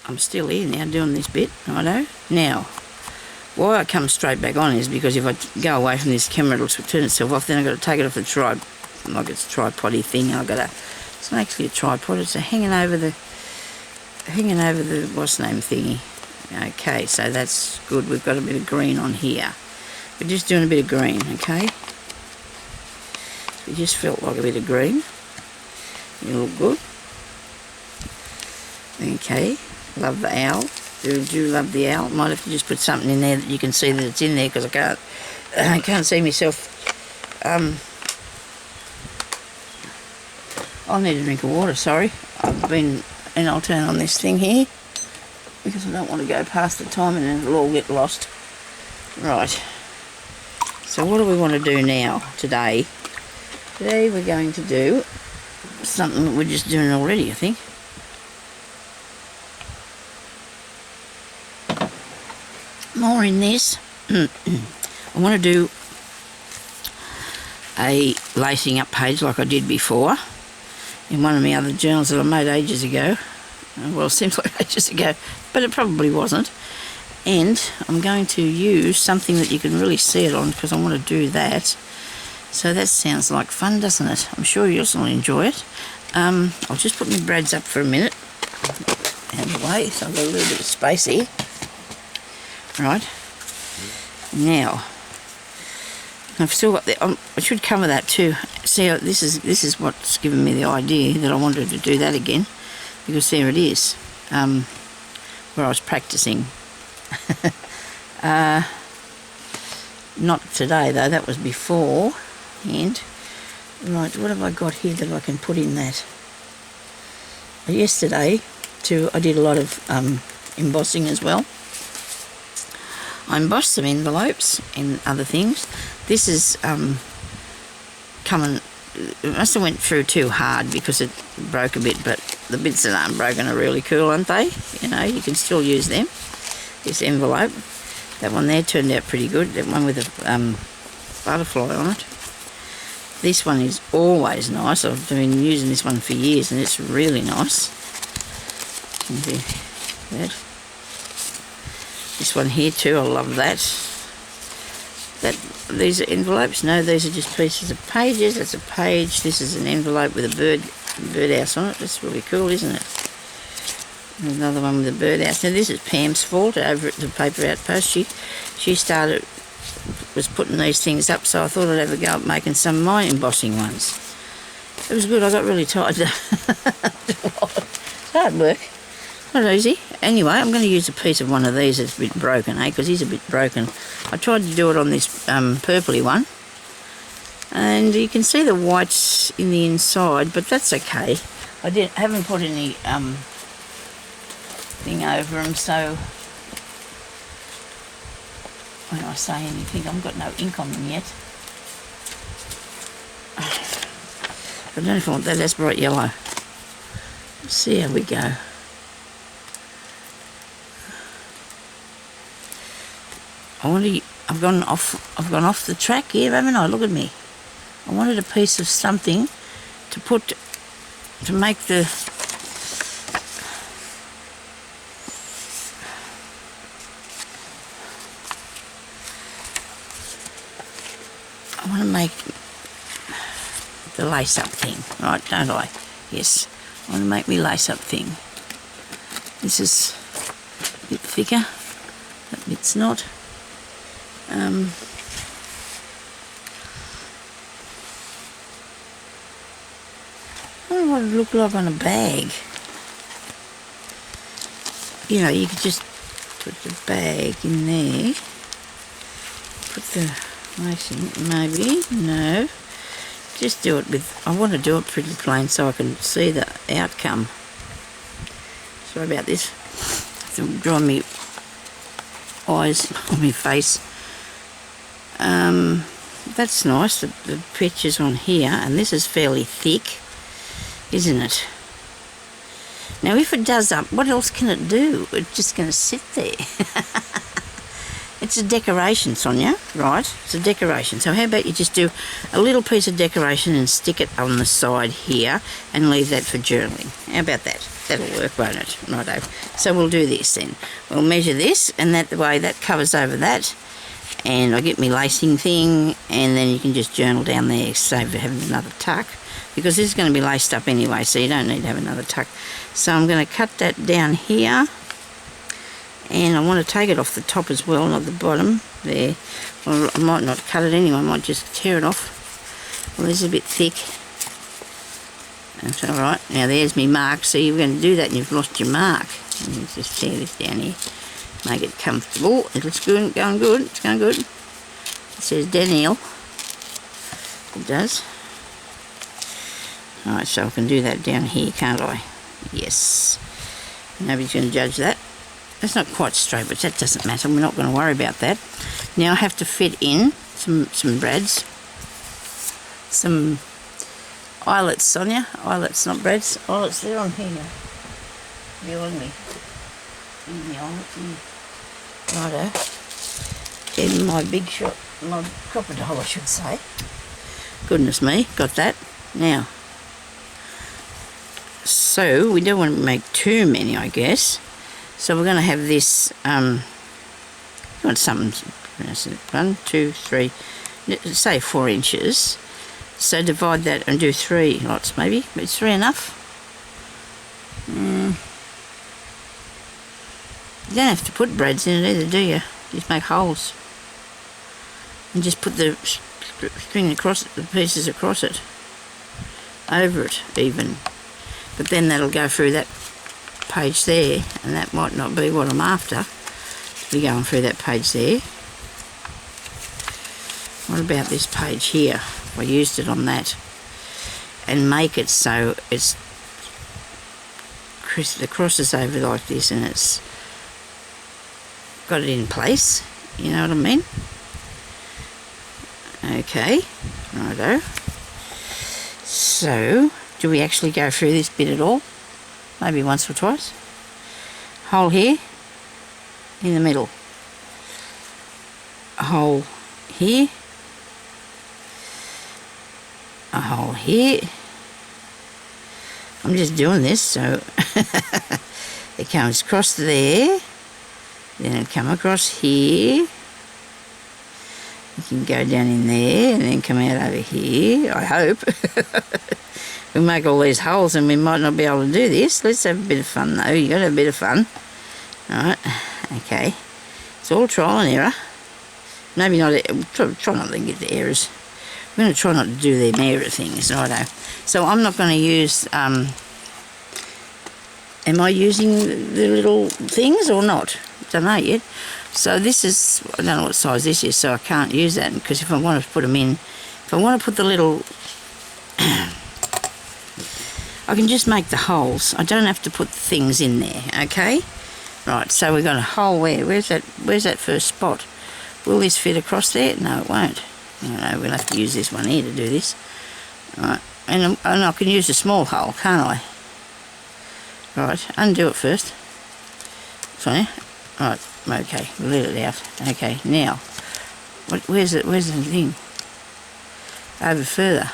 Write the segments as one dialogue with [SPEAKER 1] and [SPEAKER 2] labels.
[SPEAKER 1] I'm still here now doing this bit, righto. Now, why I come straight back on is because if I go away from this camera, it'll turn itself off. Then I've got to take it off the tripod, like it's a tripod-y thing. I've got to. It's not actually a tripod. It's a hanging over the what's the name thingy. Okay, so that's good. We've got a bit of green on here. We're just doing a bit of green, okay? We just felt like a bit of green. You look good. Okay, love the owl. Do love the owl. Might have to just put something in there that you can see that it's in there, because I can't see myself. I'll need a drink of water, sorry. And I'll turn on this thing here, because I don't want to go past the time and then it'll all get lost. Right. So what do we want to do now, today? Today we're going to do something that we're just doing already, I think. More in this. I want to do a lacing up page like I did before in one of my other journals that I made ages ago. Well, it seems like ages ago, but it probably wasn't. And I'm going to use something that you can really see it on, because I want to do that. So that sounds like fun, doesn't it? I'm sure you'll all enjoy it. I'll just put my brads up for a minute. Out of the way, so I've got a little bit of space here. Right. Now, I've still got the. I should cover that too. See, this is what's given me the idea that I wanted to do that again, because there it is, where I was practicing. Not today though. That was before. And right, what have I got here that I can put in that? Yesterday, too, I did a lot of embossing as well. I embossed some envelopes and other things. This is coming. It must have went through too hard because it broke a bit, but the bits that aren't broken are really cool, aren't they? You know, you can still use them. This envelope, that one there turned out pretty good. That one with a butterfly on it. This one is always nice. I've been using this one for years, and it's really nice. This one here too, I love that. These are envelopes. No, these are just pieces of pages. That's a page. This is an envelope with a birdhouse on it. That's really cool, isn't it? And another one with a birdhouse. Now this is Pam's fault over at the Paper Outpost. She was putting these things up, so I thought I'd have a go at making some of my embossing ones. It was good. I got really tired. It's hard work. Not easy. Anyway, I'm going to use a piece of one of these that's a bit broken, because he's a bit broken. I tried to do it on this purpley one, and you can see the whites in the inside, but that's okay. I haven't put any thing over them, so when I say anything, I've got no ink on them yet. I don't know if I want that. That's bright yellow. Let's see how we go. I've gone off the track here, haven't I? Look at me. I wanted a piece of something to put to make the I want to make the lace-up thing, right? Don't I? Yes. I want to make me lace-up thing. This is a bit thicker. That bit's not. I don't know what it looked like on a bag. You know, you could just put the bag in there. Put the lace in it, maybe. No. Just do it with... I want to do it pretty plain so I can see the outcome. Sorry about this. I'm drawing me eyes on my face. That's nice. The picture's on here, and this is fairly thick, isn't it? Now, if it does up, what else can it do? It's just going to sit there. It's a decoration, Sonya, right? It's a decoration. So how about you just do a little piece of decoration and stick it on the side here and leave that for journaling. How about that? That'll work, won't it? Righto. So we'll do this then. We'll measure this, and that the way that covers over that. And I get my lacing thing, and then you can just journal down there, save for having another tuck. Because this is going to be laced up anyway, so you don't need to have another tuck. So I'm going to cut that down here. And I want to take it off the top as well, not the bottom. There. Well, I might not cut it anyway, I might just tear it off. Well, this is a bit thick. That's alright. Now there's my mark. So you're going to do that and you've lost your mark. And you just tear this down here. Make it comfortable. It looks good, going good, it's going good. It says Daniel. It does. Alright, so I can do that down here, can't I? Yes. Nobody's going to judge that. That's not quite straight, but that doesn't matter. We're not going to worry about that. Now I have to fit in some brads. Some eyelets, Sonya. Eyelets, not brads. Eyelets, they're on here. Behind me. In the eyelets. Righto. In my big shot, my crocodile, I should say. Goodness me, got that. Now, so we don't want to make too many, I guess. So we're going to have this, you want something, 1, 2, 3, say 4 inches. So divide that and do 3 lots maybe. Is 3 enough? You don't have to put brads in it either, do you? Just make holes. And just put the string across it, the pieces across it. Over it even. But then that'll go through that page there, and that might not be what I'm after, to be going through that page there. What about this page here? If I used it on that and make it so it's the crosses over like this and it's got it in place, you know what I mean? Okay, righto. So do we actually go through this bit at all? Maybe once or twice. Hole here, in the middle. A hole here. A hole here. I'm just doing this so it comes across there. Then it'll come across here. You can go down in there and then come out over here, I hope. We make all these holes and we might not be able to do this. Let's have a bit of fun though. You got to have a bit of fun. Alright, okay. It's all trial and error. Maybe not, try not to get the errors. We're going to try not to do them error things, righto. So I'm not going to use, am I using the little things or not? Don't know yet. So this is, I don't know what size this is, so I can't use that, because if I want to put them in, if I want to put the little, I can just make the holes. I don't have to put things in there, okay? Right, so we've got a hole where, where's that first spot? Will this fit across there? No, it won't. No, we'll have to use this one here to do this. Right, and I can use a small hole, can't I? Right, undo it first. Sorry. Right, okay, we'll let it out. Okay, now, where's the thing? Over further.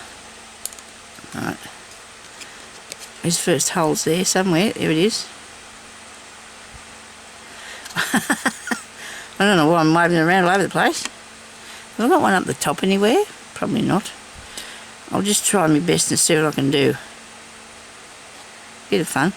[SPEAKER 1] Right. His first hole's there somewhere. There it is. I don't know why I'm waving around all over the place. Have I got one up the top anywhere? Probably not. I'll just try my best and see what I can do. Bit of fun.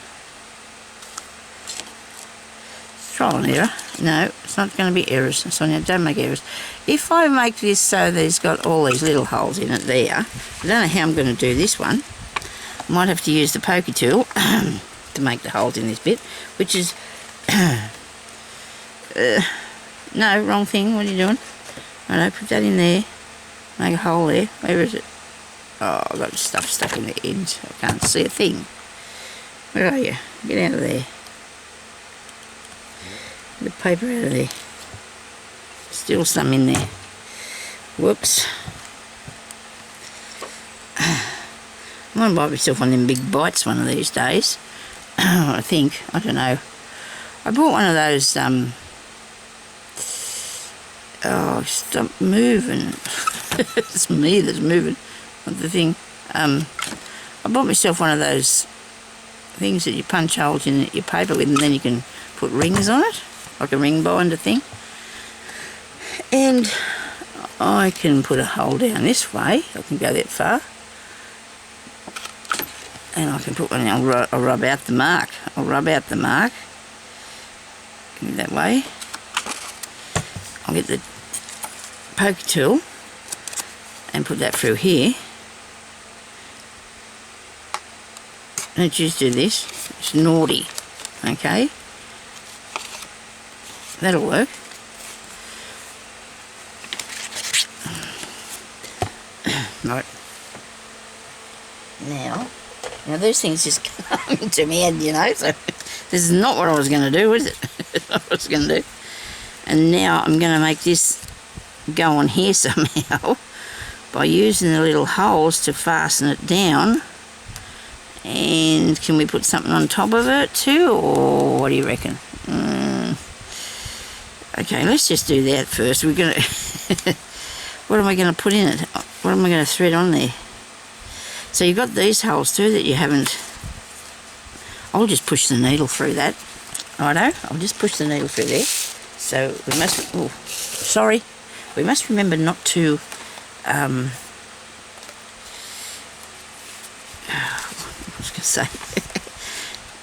[SPEAKER 1] Trial and error. No, it's not going to be errors. Sonya, don't make errors. If I make this so that it's got all these little holes in it there, I don't know how I'm going to do this one. I might have to use the pokey tool to make the holes in this bit, which is... no, wrong thing. What are you doing? I know, put that in there. Make a hole there. Where is it? Oh, I've got stuff stuck in the edge. I can't see a thing. Where are you? Get out of there. The paper out of there. Still some in there. Whoops. I'm going to buy myself one of them big bites one of these days. I think. I don't know. I bought one of those Oh, stop moving. It's me that's moving, not the thing. I bought myself one of those things that you punch holes in your paper with, and then you can put rings on it, like a ring binder thing. And I can put a hole down this way. I can go that far. And I can put one, I'll rub out the mark. I'll rub out the mark. That way. I'll get the poker tool and put that through here. Don't just do this. It's naughty. Okay? That'll work. Right. Now these things just come into my head, you know, so this is not what I was going to do, is it? It's not what I was going to do. And now I'm going to make this go on here somehow by using the little holes to fasten it down. And can we put something on top of it too, or what do you reckon? Okay, let's just do that first. We're going to... What am I going to put in it? What am I going to thread on there? So you've got these holes too that you haven't... I'll just push the needle through that. Righto, I'll just push the needle through there. So we must... Oh, sorry. We must remember not to... I was going to say...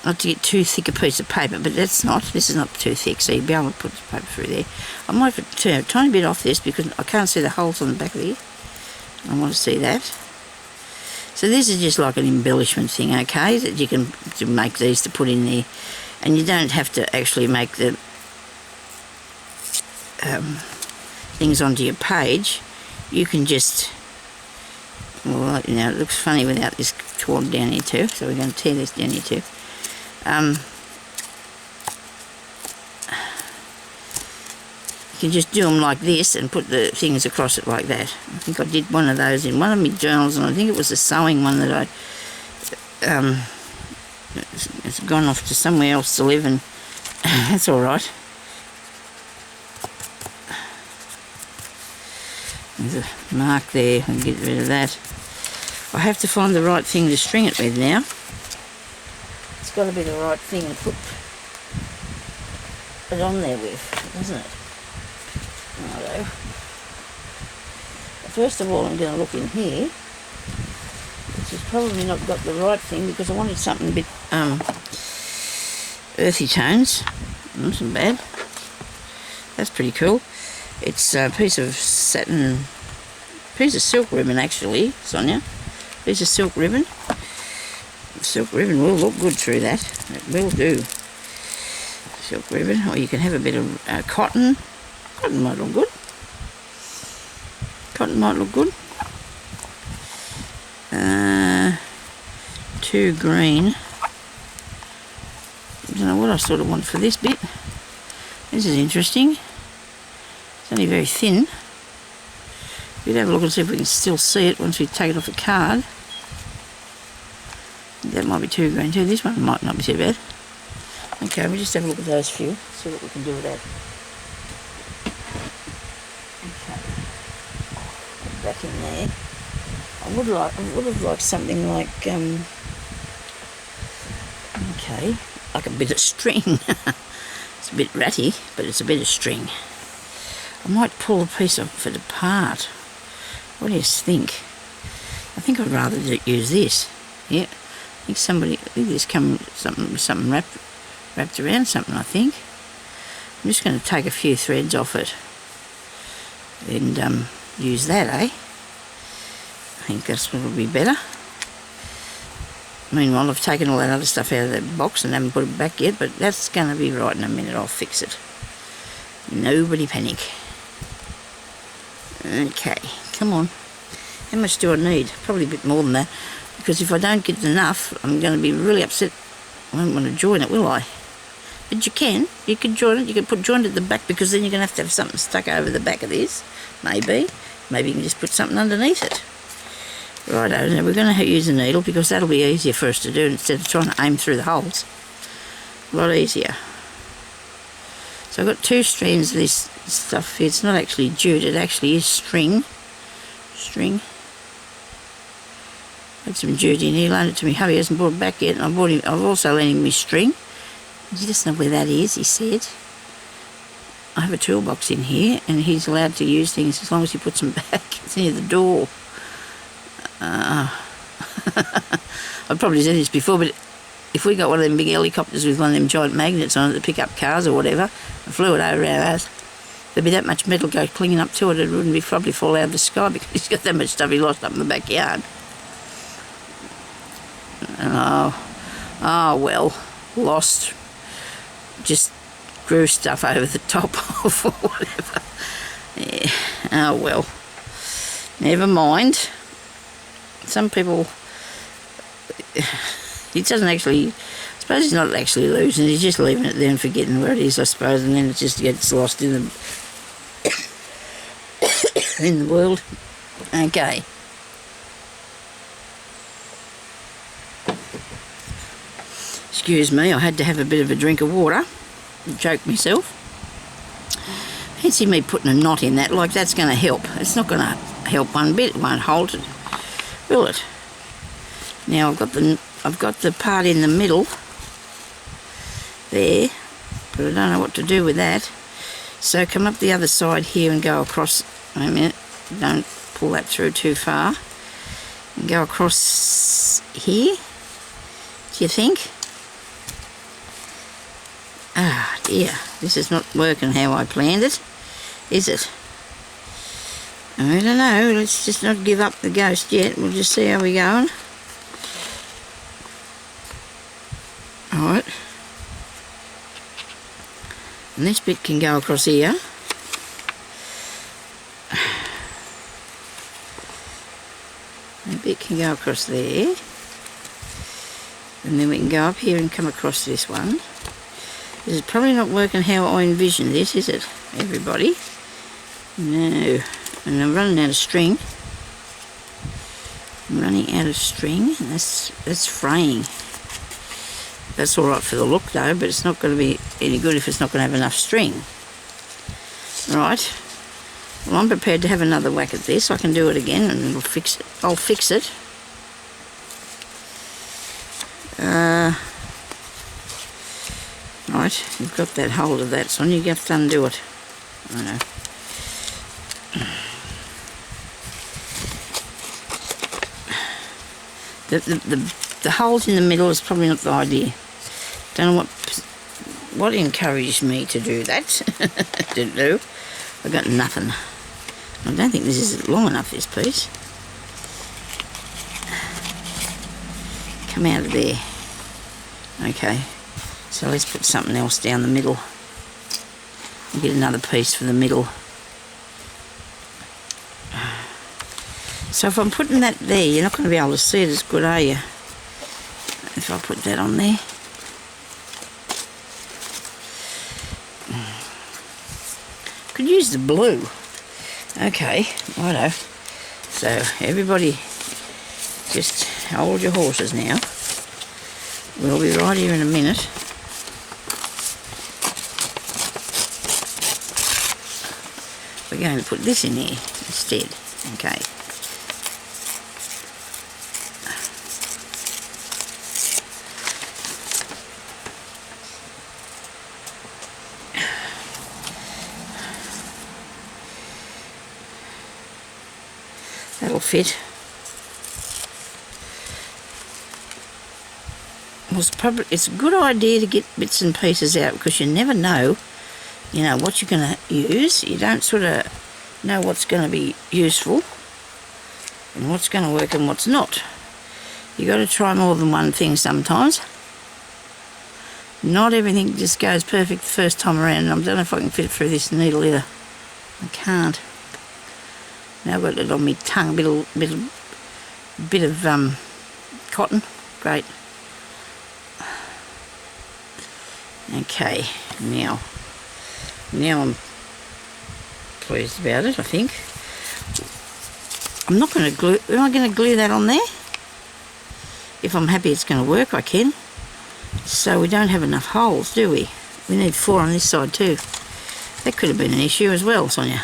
[SPEAKER 1] not to get too thick a piece of paper, but that's not... This is not too thick, so you'll be able to put the paper through there. I might have to turn a tiny bit off this because I can't see the holes on the back of here. I want to see that. So this is just like an embellishment thing, okay, that you can make these to put in there. And you don't have to actually make the things onto your page. You can just... Well, you know, it looks funny without this torn down here too, so we're going to tear this down here too. You can just do them like this and put the things across it like that. I think I did one of those in one of my journals, and I think it was a sewing one that I it's gone off to somewhere else to live, and that's all right. There's a mark there. I'll get rid of that. I have to find the right thing to string it with now. It's got to be the right thing to put it on there with, doesn't it? Righto. First of all, I'm going to look in here, which has probably not got the right thing because I wanted something a bit earthy tones. Not so bad. That's pretty cool. It's a piece of satin, piece of silk ribbon actually, Sonya. Piece of silk ribbon. Silk ribbon will look good through that. It will do. Silk ribbon, or you can have a bit of cotton. Cotton might look good. Cotton might look good. Too green. I don't know what I sort of want for this bit. This is interesting. It's only very thin. We'll have a look and see if we can still see it once we take it off the card. That might be too green too. This one might not be too bad. Okay, we'll just have a look at those few. See what we can do with that. Okay. Back in there. I would have liked something like okay, like a bit of string. It's a bit ratty, but it's a bit of string. I might pull a piece of it apart. What do you think? I think I'd rather use this. Yeah, I think this come something wrapped around something. I think I'm just going to take a few threads off it and use that. I think that's what will be better. Meanwhile, I've taken all that other stuff out of the box and haven't put it back yet, but that's going to be right in a minute. I'll fix it. Nobody panic. Okay, come on. How much do I need? Probably a bit more than that, because if I don't get enough, I'm going to be really upset. I won't want to join it, will I? But you can join it. You can join it at the back, because then you're going to have something stuck over the back of this. Maybe you can just put something underneath it. Righto, now we're going to use a needle, because that'll be easier for us to do instead of trying to aim through the holes. A lot easier. So I've got 2 strands of this stuff. It's not actually jute, it actually is string. Had some jute in here, loaned it to me. Hubby hasn't brought it back yet, and I've also lent him my string. He doesn't know where that is, he said. I have a toolbox in here, and he's allowed to use things as long as he puts them back. It's near the door. I've probably said this before, but if we got one of them big helicopters with one of them giant magnets on it to pick up cars or whatever, and flew it over our house, there'd be that much metal go clinging up to it, it wouldn't probably fall out of the sky because he's got that much stuff he lost up in the backyard. Oh well, lost. Just grew stuff over the top of or whatever. Yeah. Oh well. Never mind. Some people, he doesn't actually, I suppose he's not actually losing, he's just leaving it there and forgetting where it is, I suppose, and then it just gets lost in the in the world. Okay. Excuse me, I had to have a bit of a drink of water. Choke myself. Fancy me putting a knot in that, like that's going to help. It's not going to help one bit, it won't hold it, will it? Now I've got the part in the middle there, but I don't know what to do with that. So come up the other side here and go across. Wait a minute, don't pull that through too far. And go across here, do you think? Ah dear, this is not working how I planned it, is it? I don't know, let's just not give up the ghost yet, we'll just see how we're going. Alright. And this bit can go across here. That bit can go across there. And then we can go up here and come across this one. This is probably not working how I envisioned this, is it, everybody? No. And I'm running out of string. I'm running out of string. That's fraying. That's alright for the look though, but it's not going to be any good if it's not going to have enough string. Right. Well, I'm prepared to have another whack at this. I can do it again and it'll fix it. I'll fix it. Right, you've got that hold of that, Sonya. You have to undo it. I know. The holes in the middle is probably not the idea. Don't know what encouraged me to do that. Didn't do. I got nothing. I don't think this is long enough, this piece. Come out of there. Okay. So let's put something else down the middle. And get another piece for the middle. So if I'm putting that there, you're not going to be able to see it as good, are you? If I put that on there. Could use the blue. Okay, righto. So everybody just hold your horses now. We'll be right here in a minute. We're going to put this in here instead. Okay. That'll fit. It's a good idea to get bits and pieces out because you never know, what you're going to use. You don't sort of know what's going to be useful and what's going to work and what's not. You got to try more than one thing sometimes. Not everything just goes perfect the first time around. I don't know if I can fit it through this needle either. I can't. Now I've got it on my tongue, bit of cotton. Great. Okay, now I'm pleased about it, I think. I'm not going to glue, am I going to glue that on there? If I'm happy it's going to work, I can. So we don't have enough holes, do we? We need 4 on this side too. That could have been an issue as well, Sonya.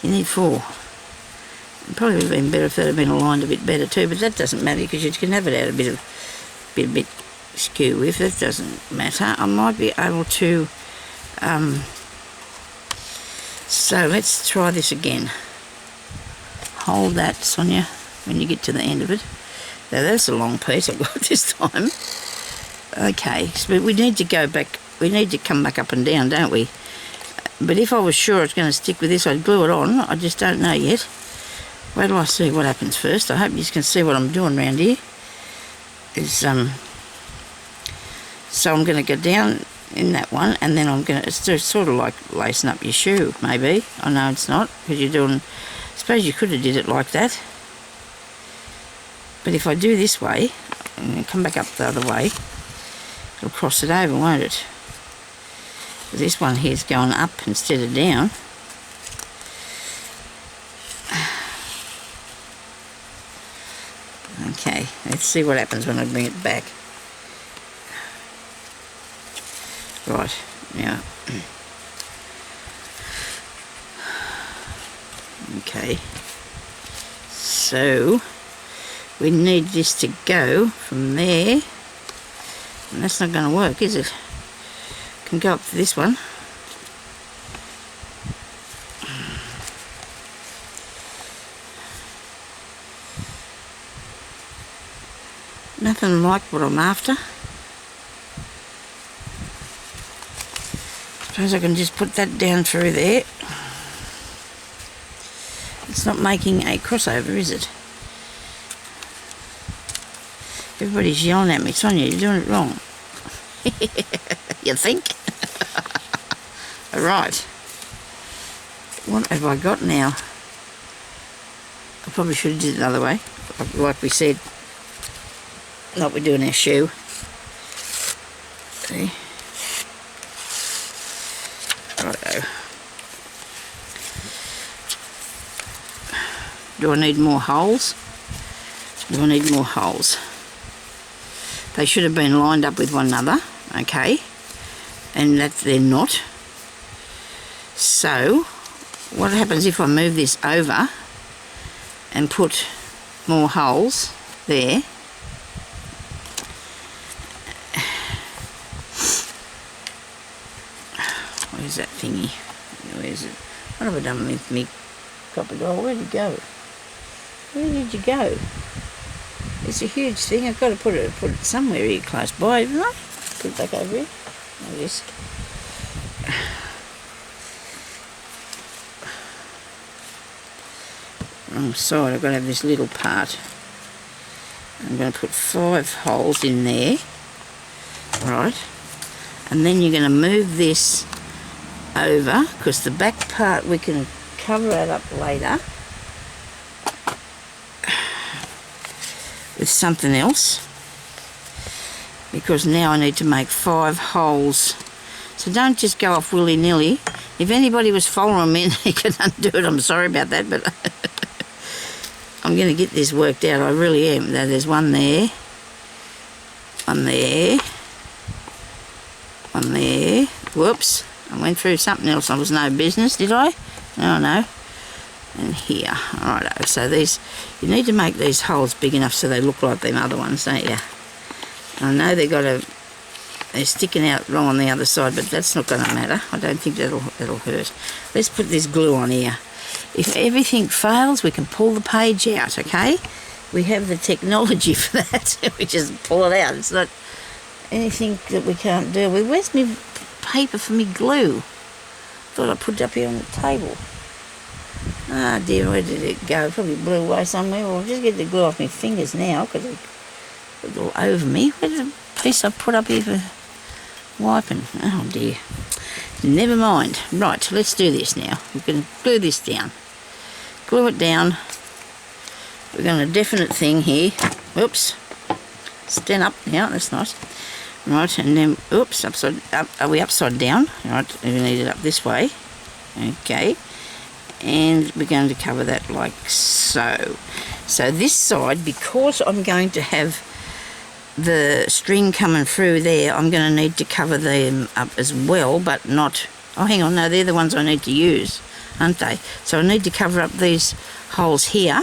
[SPEAKER 1] You need 4. It probably would have been better if that had been aligned a bit better too, but that doesn't matter because you can have it out a bit skew with. That doesn't matter. I might be able to... so let's try this again. Hold that, Sonya, when you get to the end of it. Now that's a long piece I've got this time. Okay, so we need to go back. We need to come back up and down, don't we? But if I was sure it's going to stick with this, I'd glue it on. I just don't know yet. Wait till I see what happens first. I hope you can see what I'm doing around here. So I'm going to go down in that one, and then I'm going to... It's just sort of like lacing up your shoe, maybe. I know it's not, because you're doing... I suppose you could have did it like that. But if I do this way, and come back up the other way, it'll cross it over, won't it? This one here's going up instead of down. Okay, let's see what happens when I bring it back. Right, now. Okay. So, we need this to go from there. And that's not going to work, is it? Can go up to this one. Nothing like what I'm after. Suppose I can just put that down through there. It's not making a crossover, is it? Everybody's yelling at me. Sonya, you're doing it wrong. You think? Alright. What have I got now? I probably should have did it another way. Like we said. Like we're doing our shoe. See? Righto. Do I need more holes? Do I need more holes? They should have been lined up with one another, okay? And that they're not. So, what happens if I move this over and put more holes there? Where's that thingy? Where is it? What have I done with me copper doll? Where'd it go? Where did you go? It's a huge thing. I've got to put it somewhere here close by, haven't I? Put it back over here. Like this. Wrong side. I've got to have this little part. I'm going to put 5 holes in there. Right. And then you're going to move this over, because the back part we can cover it up later with something else, because now I need to make 5 holes. So don't just go off willy-nilly. If anybody was following me and they can undo it, I'm sorry about that, but I'm going to get this worked out. I really am. Now there's one there, one there, one there. Whoops, I went through something else. I was no business, did I? Oh no. And here. Alright, so these, you need to make these holes big enough so they look like them other ones, don't you? I know they're sticking out wrong on the other side, but that's not going to matter. I don't think that'll hurt. Let's put this glue on here. If everything fails, we can pull the page out, okay? We have the technology for that. We just pull it out. It's not anything that we can't deal with. Where's my paper for me glue? Thought I put it up here on the table. Ah dear, where did it go? Probably blew away somewhere. Well, I'll just get the glue off my fingers now, because it's all over me. Where's the piece I put up here for wiping? Oh dear. Never mind. Right, let's do this now. We're going to glue this down. Glue it down. We're going to definite thing here. Oops. Stand up now, that's nice. Right, and then, oops, upside up. Are we upside down? Right, we need it up this way. Okay. And we're going to cover that like so. So this side, because I'm going to have the string coming through there, I'm going to need to cover them up as well, but not... Oh, hang on, no, they're the ones I need to use, aren't they? So I need to cover up these holes here,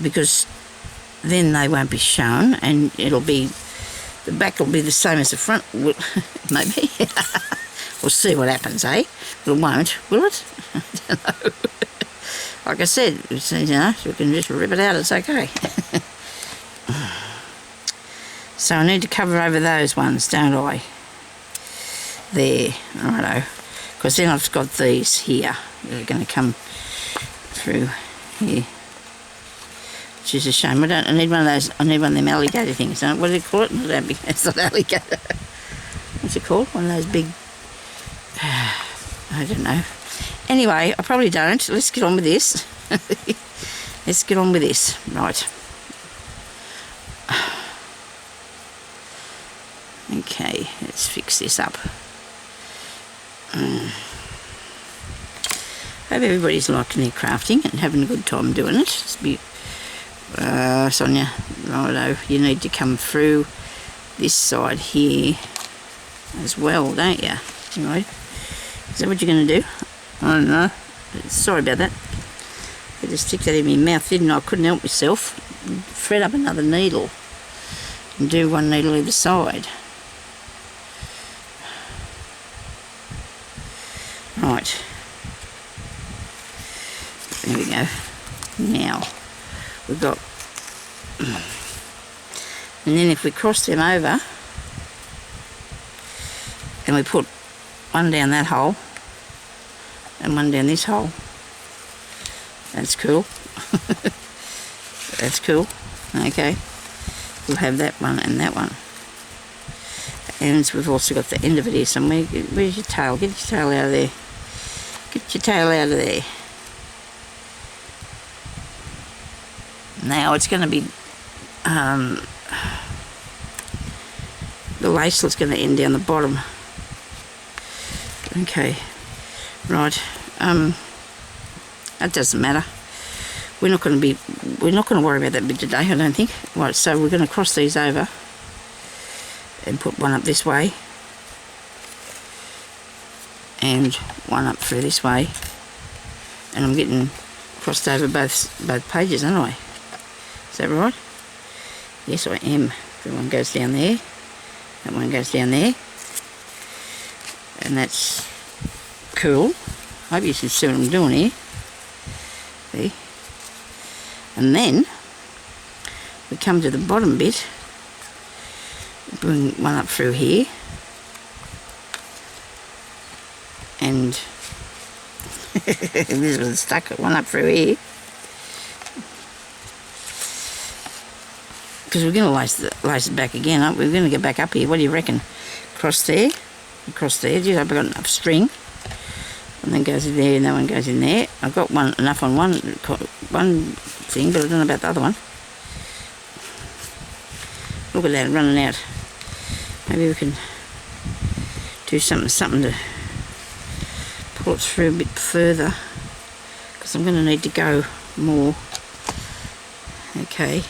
[SPEAKER 1] because then they won't be shown, and it'll be... The back will be the same as the front, maybe. We'll see what happens, eh? It won't, will it? I don't know. Like I said, you know, we can just rip it out, it's okay. So I need to cover over those ones, don't I? There, righto. Because then I've got these here that are going to come through here. Which is a shame. I need one of those, I need one of them alligator things. What do they call it? It's not alligator. What's it called? One of those big... I don't know. Anyway, I probably don't. Let's get on with this. Let's get on with this. Right. Okay, let's fix this up. Hope everybody's liking their crafting and having a good time doing it. It's Sonya, righto, you need to come through this side here as well, don't you? Anyway, is that what you're going to do? I don't know. Sorry about that. I just stick that in my mouth, didn't I? I couldn't help myself. Thread up another needle and do one needle either side. Right. There we go. Now, we've got... And then if we cross them over, and we put one down that hole, and one down this hole, that's cool. That's cool. Okay. We'll have that one and that one. And we've also got the end of it here somewhere. Where's your tail? Get your tail out of there. Get your tail out of there. Now it's going to be... the lace is going to end down the bottom. Okay. Right. That doesn't matter. We're not going to worry about that bit today, I don't think. Right, so we're going to cross these over and put one up this way and one up through this way, and I'm getting crossed over both pages, aren't I? Is that right? Yes, I am. That one goes down there, that one goes down there, and that's cool. I hope you can see what I'm doing here. See? And then we come to the bottom bit, bring one up through here, and this was stuck, one up through here, because we're going to lace it back again, aren't we? We're going to get back up here. What do you reckon? Cross there, across there. Geez, I've got enough string. And then goes in there, and that one goes in there. I've got enough on one thing, but I don't know about the other one. Look at that, running out. Maybe we can do something to pull it through a bit further, because I'm going to need to go more. Okay.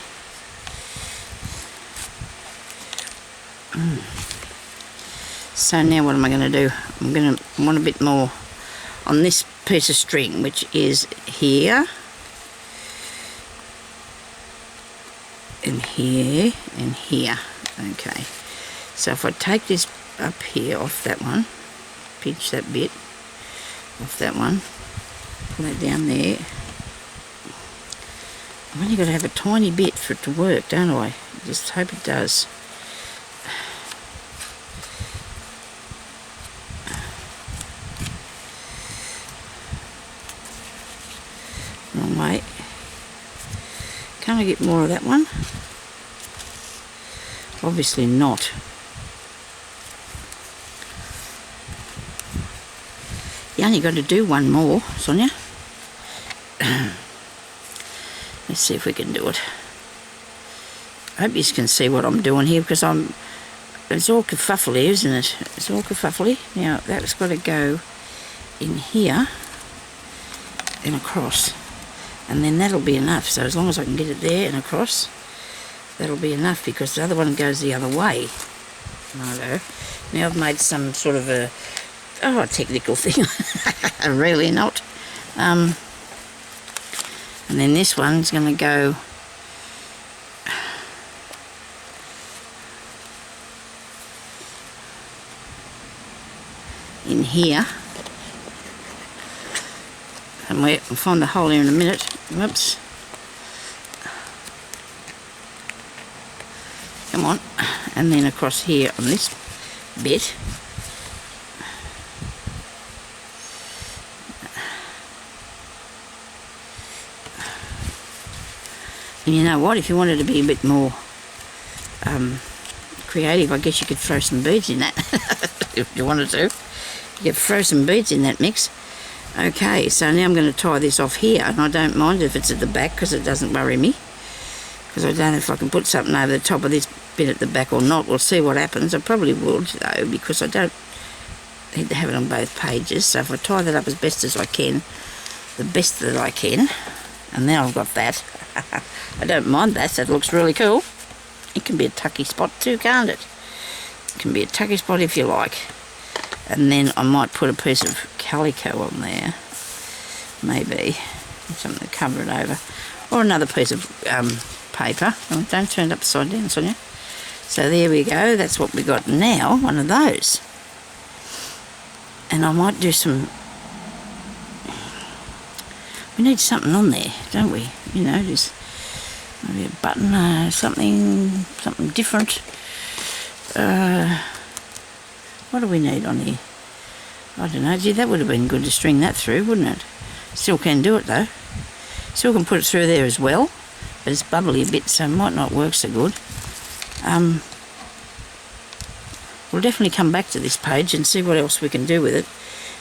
[SPEAKER 1] So now what am I going to do? I want a bit more on this piece of string, which is here and here and here. Okay, so if I take this up here off that one, pinch that bit off that one, pull that down there. I've only got to have a tiny bit for it to work, don't I? Just hope it does. Wrong way. Can I get more of that one? Obviously not. You only got to do one more, Sonya. Let's see if we can do it. I hope you can see what I'm doing here, because it's all kerfuffly, isn't it? It's all kerfuffly. Now that's got to go in here and across, and then that'll be enough. So as long as I can get it there and across, that'll be enough, because the other one goes the other way. Righto. Now I've made some sort of a technical thing. Really not. And then this one's going to go in here. And we'll find the hole here in a minute. Whoops. Come on. And then across here on this bit. And you know what, if you wanted to be a bit more creative, I guess you could throw some beads in that. If you wanted to. You could throw some beads in that mix. Okay, so now I'm going to tie this off here, and I don't mind if it's at the back, because it doesn't worry me. Because I don't know if I can put something over the top of this bit at the back or not. We'll see what happens. I probably would, though, because I don't need to have it on both pages. So if I tie that up as best as I can, the best that I can, and now I've got that. I don't mind that. That looks really cool. It can be a tucky spot too, can't it? It can be a tucky spot if you like. And then I might put a piece of calico on there, maybe, something to cover it over, or another piece of paper. Oh, don't turn it upside down, Sonya. So there we go, that's what we got now, one of those. And I might do some, we need something on there, don't we? You know, just maybe a button, something different. What do we need on here? I don't know. Gee, that would have been good to string that through, wouldn't it? Still can do it though. Still can put it through there as well, but it's bubbly a bit, so it might not work so good. We'll definitely come back to this page and see what else we can do with it,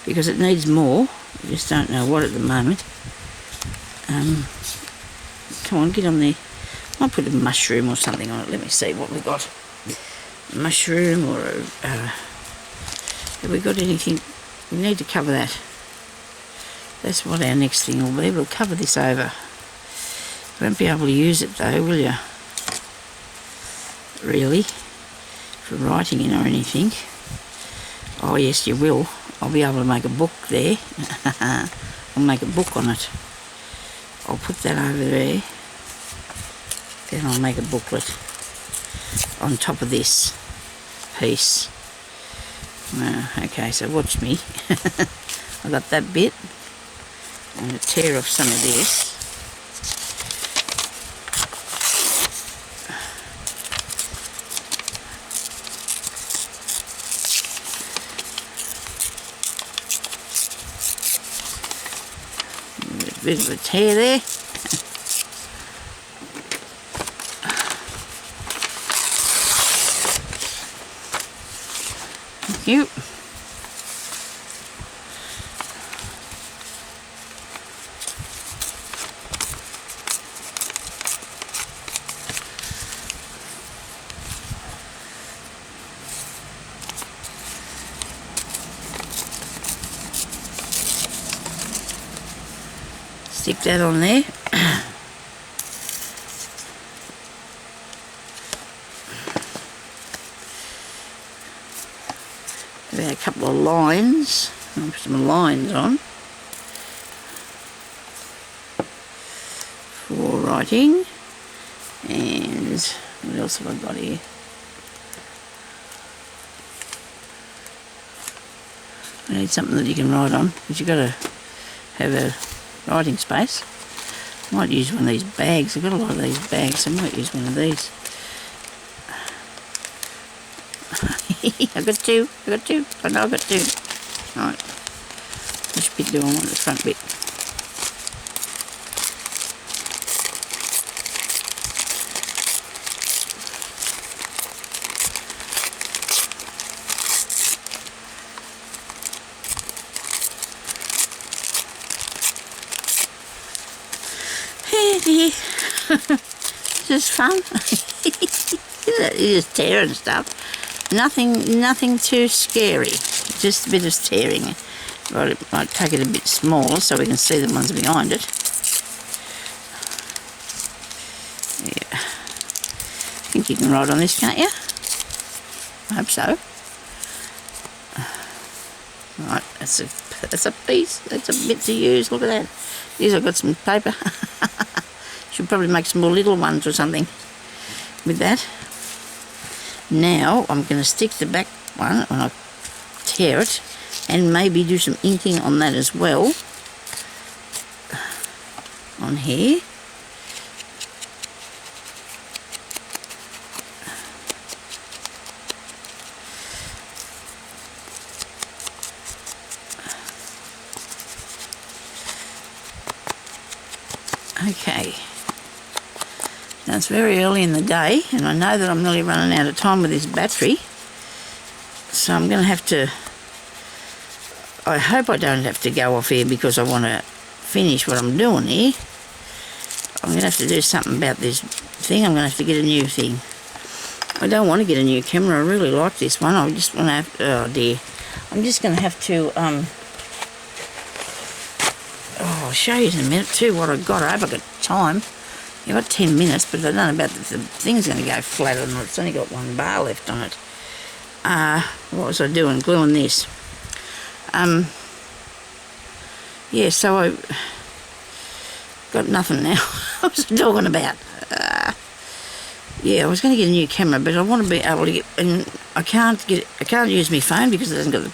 [SPEAKER 1] because it needs more. We just don't know what at the moment. Come on, get on there. I'll put a mushroom or something on it. Let me see what we got. A mushroom or a... have we got anything? We need to cover that. That's what our next thing will be. We'll cover this over. You won't be able to use it though, will you? Really? For writing in or anything. Oh yes, you will. I'll be able to make a book there. I'll make a book on it. I'll put that over there. Then I'll make a booklet on top of this piece. Okay, so watch me. I got that bit. I'm going to tear off some of this. A bit of a tear there. Thank you. Stick that on there. About a couple of lines. I'll put some lines on for writing. And what else have I got here? I need something that you can write on, because you've got to have a writing space. I might use one of these bags. I've got a lot of these bags. I might use one of these. I got two. I know I got two. Alright. Which bit do I want? The front bit. It's just fun. You just tear and stuff. Nothing too scary. Just a bit of tearing. Well, it might take it a bit smaller so we can see the ones behind it. Yeah. think you can write on this, can't you? I hope so. Right, that's a piece. That's a bit to use. Look at that. Here's, I've got some paper. Should probably make some more little ones or something with that. Now I'm going to stick the back one and I'll tear it and maybe do some inking on that as well. On here. Okay, now it's very early in the day and I know that I'm nearly running out of time with this battery, so I'm going to have to, I hope I don't have to go off here because I want to finish what I'm doing here. I'm going to have to do something about this thing. I'm going to have to get a new thing. I don't want to get a new camera. I really like this one. I just want to have, oh dear, I'm just going to have to, I'll show you in a minute too what I've got. I hope I've got time. I've got 10 minutes, but I don't know about the thing's going to go flat or not. It's only got one bar left on it. What was I doing? Gluing this. Yeah, so I got nothing now. What was I talking about? Yeah, I was going to get a new camera, but I want to be able to get, and I can't use my phone because it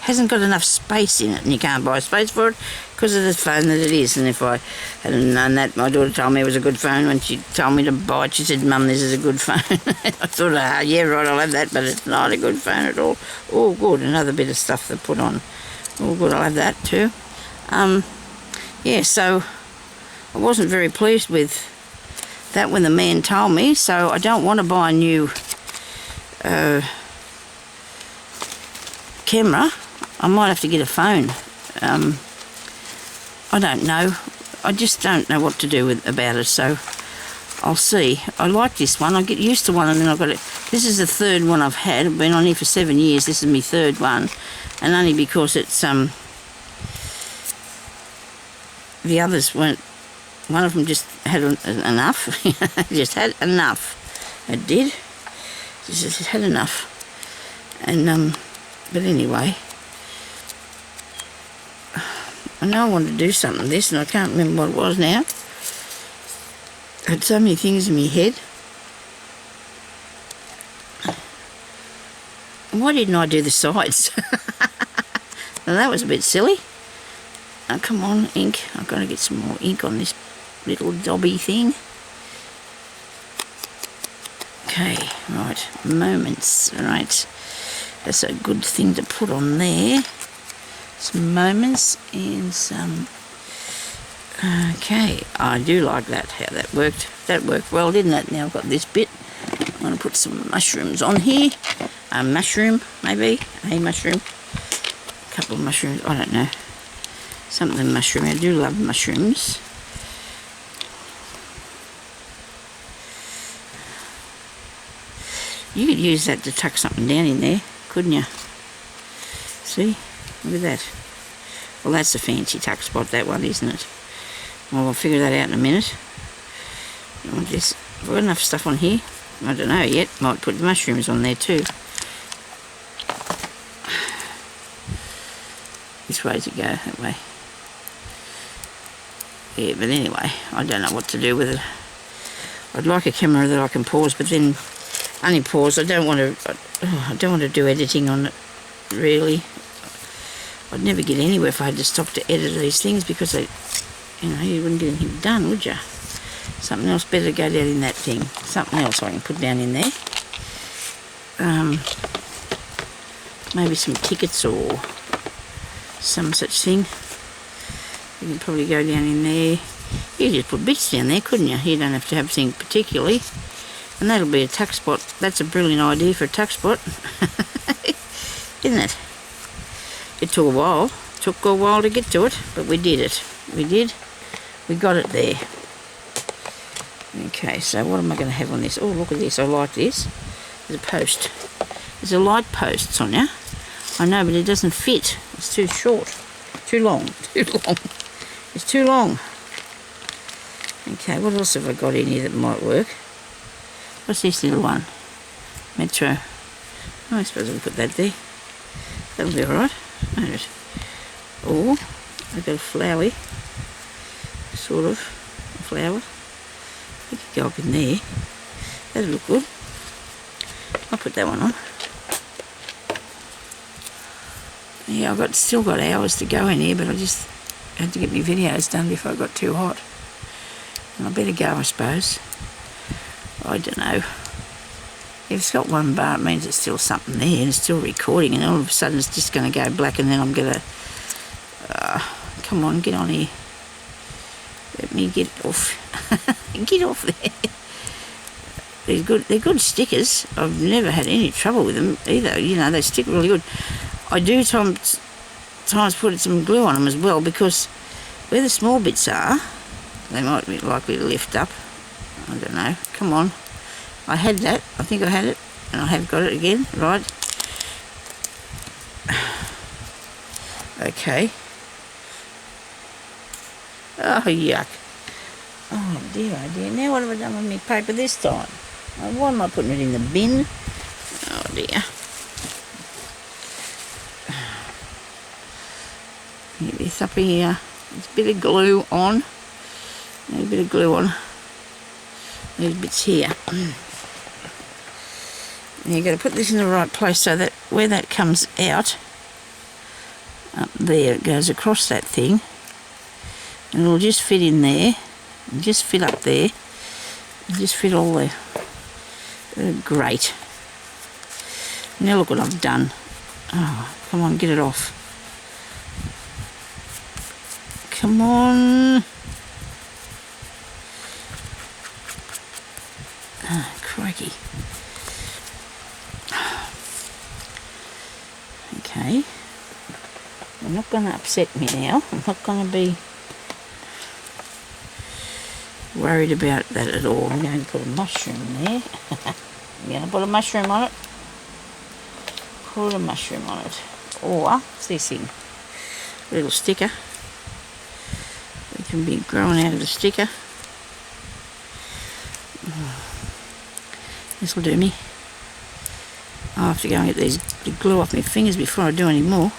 [SPEAKER 1] hasn't got enough space in it, and you can't buy space for it because of the phone that it is. And if I hadn't known that, my daughter told me it was a good phone. When she told me to buy it, she said, "Mum, this is a good phone." I thought, yeah, right, I'll have that, but it's not a good phone at all. Oh, good, another bit of stuff to put on. Oh, good, I'll have that too. Yeah, so I wasn't very pleased with that when the man told me, so I don't want to buy a new camera. I might have to get a phone. I don't know. I just don't know what to do about it, so I'll see. I like this one. I get used to one and then I've got it. This is the third one I've had. I've been on here for 7 years. This is my third one, and only because it's the others weren't. One of them just had enough. Just had enough. It did. Just had enough. And but anyway, I know I wanted to do something with this, and I can't remember what it was now. I had so many things in my head. Why didn't I do the sides? Well, that was a bit silly. Oh, come on, ink. I've got to get some more ink on this little dobby thing. Okay, right, moments, right. That's a good thing to put on there. Some moments and some... Okay, I do like that, how that worked. That worked well, didn't it? Now I've got this bit. I'm going to put some mushrooms on here. A mushroom, maybe. A mushroom. A couple of mushrooms, I don't know. Something mushroom. I do love mushrooms. You could use that to tuck something down in there, couldn't you? See? Look at that. Well, that's a fancy tuck spot, that one, isn't it? Well, we'll figure that out in a minute. I've got enough stuff on here. I don't know yet. Might put the mushrooms on there too. This way to go, that way. Yeah, but anyway, I don't know what to do with it. I'd like a camera that I can pause, but then only pause. I don't want to do editing on it, really. I'd never get anywhere if I had to stop to edit these things because you wouldn't get anything done, would you? Something else better go down in that thing. Something else I can put down in there. Maybe some tickets or some such thing. You can probably go down in there. You could just put bits down there, couldn't you? You don't have to have anything particularly. And that'll be a tuck spot. That's a brilliant idea for a tuck spot. Isn't it? It took a while. It took a while to get to it, but we did it. We did. We got it there. Okay, so what am I going to have on this? Oh, look at this. I like this. There's a post. There's a light post, Sonya. I know, but it doesn't fit. It's too short. Too long. Too long. It's too long. Okay, what else have I got in here that might work? What's this little one? Metro. Oh, I suppose I'll put that there. That'll be alright. Or I've got a flowery, sort of a flower. It could go up in there. That'll look good. I'll put that one on. Yeah, I've still got hours to go in here, but I just had to get my videos done before it got too hot. And I better go, I suppose. I don't know. If it's got one bar, it means it's still something there and it's still recording, and all of a sudden it's just going to go black, and then I'm going to... come on, get on here. Let me get off. Get off there. They're good stickers. I've never had any trouble with them either. You know, they stick really good. I do sometimes put some glue on them as well, because where the small bits are, they might be likely to lift up. I don't know. Come on. I had that. I think I had it. And I have got it again. Right. Okay. Oh, yuck. Oh, dear, oh, dear. Now what have I done with my paper this time? Why am I putting it in the bin? Oh, dear. Get this up here. There's a bit of glue on. A bit of glue on. These bits here. And you've got to put this in the right place so that where that comes out, up there, it goes across that thing. And it'll just fit in there. And just fit up there. And just fit all the... great. Now look what I've done. Oh, come on, get it off. Come on. Ah, crikey. Okay. I'm not going to upset me now. I'm not going to be worried about that at all. I'm going to put a mushroom there. I'm going to put a mushroom on it. Put a mushroom on it. Or, what's this thing? A little sticker. It can be growing out of the sticker. This will do me. I'll have to go and get the glue off my fingers before I do any more.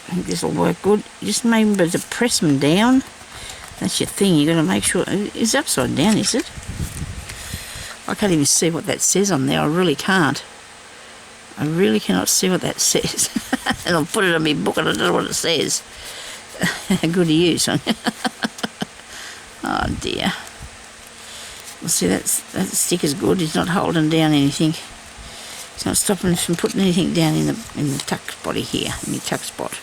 [SPEAKER 1] I think this will work good. Just remember to press them down. That's your thing. You've got to make sure it's upside down, is it? I can't even see what that says on there. I really can't. I really cannot see what that says. And I'll put it on my book and I don't know what it says. Good to you, Sonya. Oh dear. Well, see, that sticker's good. It's not holding down anything. It's not stopping us from putting anything down in the tuck spotty here, in the tuck spot.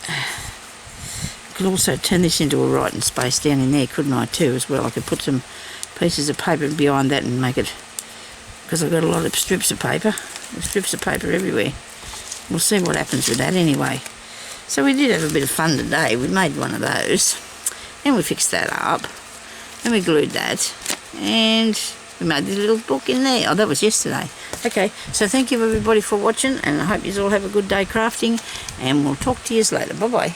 [SPEAKER 1] I could also turn this into a writing space down in there, couldn't I, too, as well? I could put some pieces of paper behind that and make it, because I've got a lot of strips of paper. There's strips of paper everywhere. We'll see what happens with that anyway. So we did have a bit of fun today. We made one of those, and we fixed that up, and we glued that, and we made this little book in there. Oh, that was yesterday. Okay, so thank you everybody for watching, and I hope you all have a good day crafting, and we'll talk to you later. Bye-bye.